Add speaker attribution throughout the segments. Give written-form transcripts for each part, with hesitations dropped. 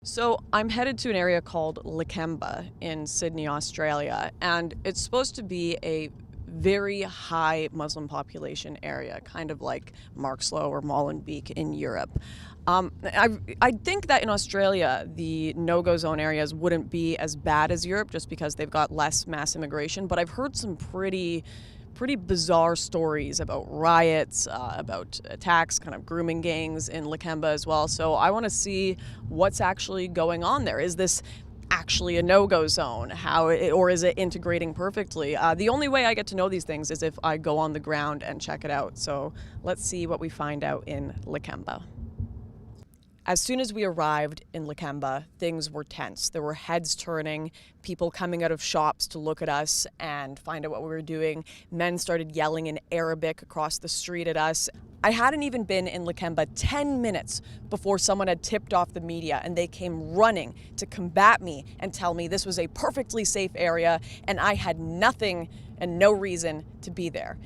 Speaker 1: So I'm headed to an area called Lakemba in Sydney, Australia, and it's supposed to be a very high Muslim population area, kind of like Markslow or Molenbeek in Europe. I think that in Australia, the no-go zone areas wouldn't be as bad as Europe just because they've got less mass immigration, but I've heard some pretty bizarre stories about riots, about attacks, kind of grooming gangs in Lakemba as well. So I want to see what's actually going on there. Is this actually a no-go zone? Or is it integrating perfectly? The only way I get to know these things is if I go on the ground and check it out. So let's see what we find out in Lakemba. As soon as we arrived in Lakemba, things were tense. There were heads turning, people coming out of shops to look at us and find out what we were doing. Men started yelling in Arabic across the street at us. I hadn't even been in Lakemba 10 minutes before someone had tipped off the media, and they came running to combat me and tell me this was a perfectly safe area and I had nothing and no reason to be there.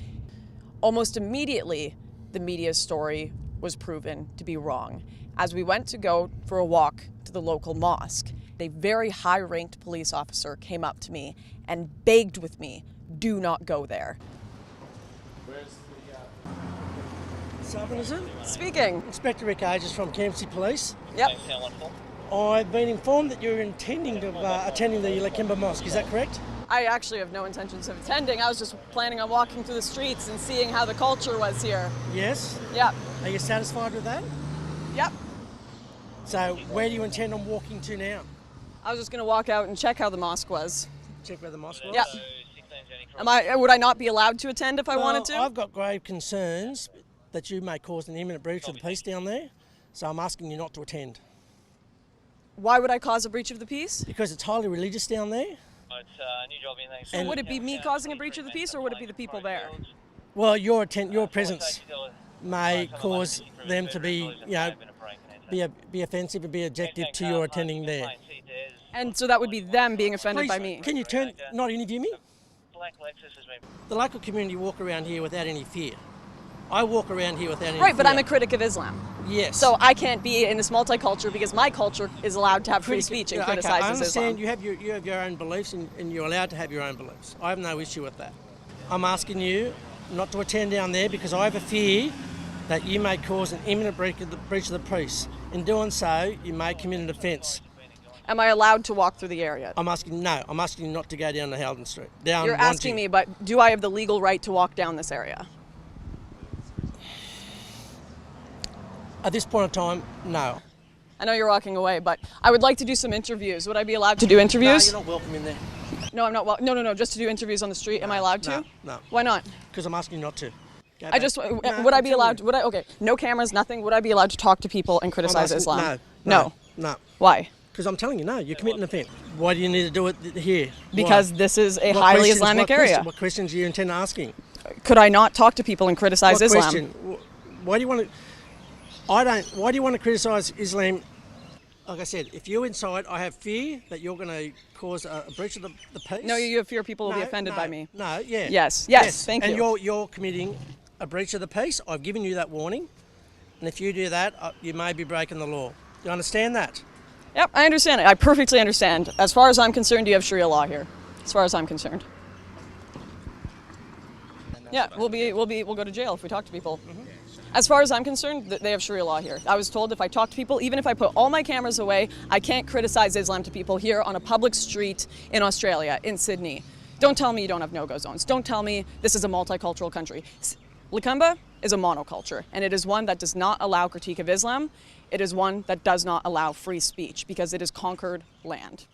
Speaker 1: Almost immediately, the media's story was proven to be wrong. As we went to go for a walk to the local mosque, a very high-ranked police officer came up to me and begged with me, do not go there.
Speaker 2: Where's the Southern, is it?
Speaker 1: Speaking.
Speaker 2: Inspector Rick Ages from Campsie Police.
Speaker 1: Yep.
Speaker 2: I've been informed that you're intending to attending the Lakemba Mosque, is that correct?
Speaker 1: I actually have no intentions of attending. I was just planning on walking through the streets and seeing how the culture was here.
Speaker 2: Yes?
Speaker 1: Yep.
Speaker 2: Are you satisfied with that?
Speaker 1: Yep.
Speaker 2: So where do you intend on walking to now?
Speaker 1: I was just going to walk out and check how the mosque was.
Speaker 2: Check where the mosque was?
Speaker 1: Yep. Would I not be allowed to attend if I wanted to?
Speaker 2: I've got grave concerns that you may cause an imminent breach of the peace down there, so I'm asking you not to attend.
Speaker 1: Why would I cause a breach of the peace?
Speaker 2: Because it's highly religious down there.
Speaker 1: So would it be me causing a breach of the peace, or would it be the people there?
Speaker 2: Well, your presence may cause them to be, be offensive and be objective to your attending there.
Speaker 1: And so that would be them being offended by me.
Speaker 2: Can you not interview me? The local community walk around here without any fear. I walk around here without any fear.
Speaker 1: Right, but I'm a critic of Islam.
Speaker 2: Yes.
Speaker 1: So I can't be in this multicultural because my culture is allowed to have free speech and criticizes Islam.
Speaker 2: I understand you have your own beliefs and you're allowed to have your own beliefs. I have no issue with that. I'm asking you not to attend down there because I have a fear that you may cause an imminent breach of the peace. In doing so, you may commit an offence.
Speaker 1: Am I allowed to walk through the area?
Speaker 2: I'm asking you not to go down to Haldon Street.
Speaker 1: You're asking me, but do I have the legal right to walk down this area?
Speaker 2: At this point in time, no.
Speaker 1: I know you're walking away, but I would like to do some interviews. Would I be allowed to do interviews?
Speaker 2: No, you're not welcome in there.
Speaker 1: No, I'm not. No, just to do interviews on the street. Am I allowed to?
Speaker 2: No.
Speaker 1: Why not?
Speaker 2: Because I'm asking you not to.
Speaker 1: Would I be allowed to? Okay, no cameras, nothing. Would I be allowed to talk to people and criticize Islam?
Speaker 2: No.
Speaker 1: Why?
Speaker 2: Because I'm telling you, no, you're committing an offence. Why do you need to do it here?
Speaker 1: Because this is a highly Islamic area.
Speaker 2: What questions do you intend asking?
Speaker 1: Could I not talk to people and criticize Islam?
Speaker 2: Question? Why do you want to? Why do you want to criticise Islam? Like I said, if you're inside, I have fear that you're going to cause a breach of the peace.
Speaker 1: No, you have fear people will be offended by me.
Speaker 2: No, yeah.
Speaker 1: Yes, thank you.
Speaker 2: And you're committing a breach of the peace. I've given you that warning. And if you do that, you may be breaking the law. Do you understand that?
Speaker 1: Yep, I understand it. I perfectly understand. As far as I'm concerned, you have Sharia law here. As far as I'm concerned. Yeah, we'll go to jail if we talk to people. Mm-hmm. As far as I'm concerned, they have Sharia law here. I was told if I talk to people, even if I put all my cameras away, I can't criticize Islam to people here on a public street in Australia, in Sydney. Don't tell me you don't have no-go zones. Don't tell me this is a multicultural country. Lakemba is a monoculture, and it is one that does not allow critique of Islam. It is one that does not allow free speech because it is conquered land.